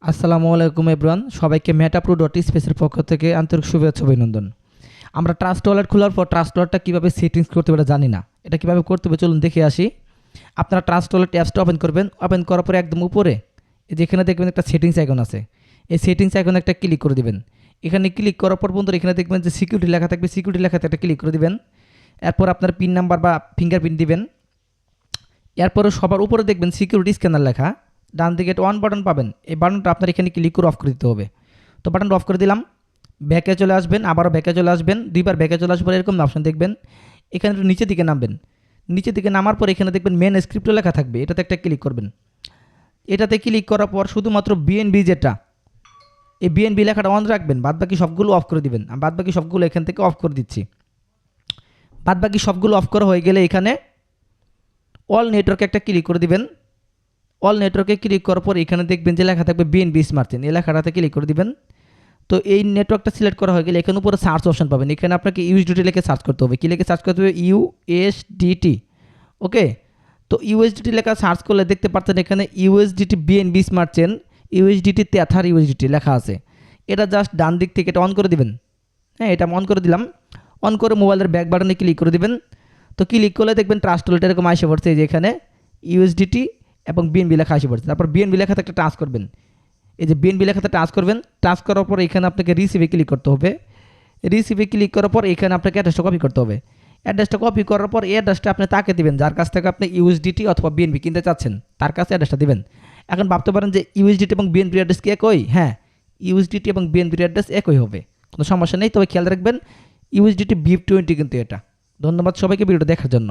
আসসালামু আলাইকুম এভরিওয়ান, সবাইকে মেটাপ্রো ডট স্পেসের পক্ষ থেকে আন্তরিক শুভেচ্ছা অভিনন্দন। আমরা ট্রাস্ট ওয়ালেট খোলার পর ট্রাস্ট ওয়ালেটটা কীভাবে সেটিংস করতে হবে এটা জানি না। এটা কীভাবে করতে হবে চলুন দেখে আসি। আপনারা ট্রাস্ট ওয়ালেট অ্যাপসটা ওপেন করবেন। ওপেন করার পরে একদম উপরে যেখানে দেখবেন একটা সেটিংস আইকন আছে, এই সেটিংস আইকনে একটা ক্লিক করে দিবেন। এখানে ক্লিক করার পর বন্ধুরা এখানে দেখবেন যে সিকিউরিটি লেখা থাকবে, সিকিউরিটি লেখাতে একটা ক্লিক করে দিবেন। এরপর আপনার পিন নাম্বার বা ফিঙ্গারপ্রিন্ট দিবেন। এরপরে সবার উপরে দেখবেন সিকিউরিটি স্ক্যানার লেখা, ডান দিকে একটা অন বাটন পাবেন। এই বাটনটা আপনার এখানে ক্লিক করে অফ করে দিতে হবে। তো বাটনটা অফ করে দিলাম। ব্যাকে চলে আসবেন, আবারও ব্যাকে চলে আসবেন, দুইবার ব্যাকে চলে আসবার এরকম অপশন দেখবেন। এখানে একটু নিচের দিকে নামবেন। নিচের দিকে নামার পর এখানে দেখবেন মেন স্ক্রিপ্টও লেখা থাকবে, এটাতে একটা ক্লিক করবেন। এটাতে ক্লিক করার পর শুধুমাত্র বিএনবি যেটা, এই বিএনবি লেখাটা অন রাখবেন, বাদবাকি সবগুলো অফ করে দিবেন। আমি বাদবাকি সবগুলো এখান থেকে অফ করে দিচ্ছি। বাদবাকি সবগুলো অফ করা হয়ে গেলে এখানে অল নেটওয়ার্কে একটা ক্লিক করে দিবেন। অল নেটওয়ার্কে ক্লিক করার পর এখানে দেখবেন যে লেখা থাকবে বিএনবি স্মার্ট চেইন, এই লেখাটাতে ক্লিক করে দিবেন। তো এই নেটওয়ার্কটা সিলেক্ট করা হয়ে গেলে এখানে উপরে সার্চ অপশন পাবেন। এখানে আপনাকে ইউএসডিটি লিখে সার্চ করতে হবে। কী লিখে সার্চ করতে হবে? ইউএসডিটি। ওকে, তো ইউএসডিটি লেখা সার্চ করলে দেখতে পাচ্ছেন এখানে USDT BNB smart chain, USDT tether USDT লেখা আছে। এটা জাস্ট ডান দিক থেকে এটা অন করে দিবেন। হ্যাঁ, এটা অন করে দিলাম। অন করে মোবাইলের ব্যাক বাটনে ক্লিক করে দিবেন। তো ক্লিক করলে দেখবেন ট্রাস্ট ওয়ালেট এরকম আসে পড়ছে, এই যে এখানে ইউএসডিটি এবং বিএনবি লেখা আসে পড়ছে। তারপর বিএনবি লেখাতে একটা টাচ করবেন। এই যে বিএনবি লেখাতে টাচ করবেন। টাচ করার পর এখানে আপনাকে রিসিভে ক্লিক করতে হবে। রিসিভে ক্লিক করার পর এখানে আপনাকে অ্যাড্রেসটা কপি করতে হবে। অ্যাড্রেসটা কপি করার পর এই অ্যাড্রেসটা আপনি তাকে দিবেন যার কাছ থেকে আপনি ইউএসডিটি অথবা বিএনবি কিনতে চাচ্ছেন, তার কাছে অ্যাড্রেসটা দিবেন। এখন ভাবতে পারেন যে ইউএসডিটি এবং বিএনবির অ্যাড্রেস কি একই? হ্যাঁ, ইউএসডিটি এবং বিএনবির অ্যাড্রেস একই হবে, কোনো সমস্যা নেই। তবে খেয়াল রাখবেন ইউএসডিটি BIP20 কিন্তু এটা। ধন্যবাদ সবাইকে ভিডিওটা দেখার জন্য।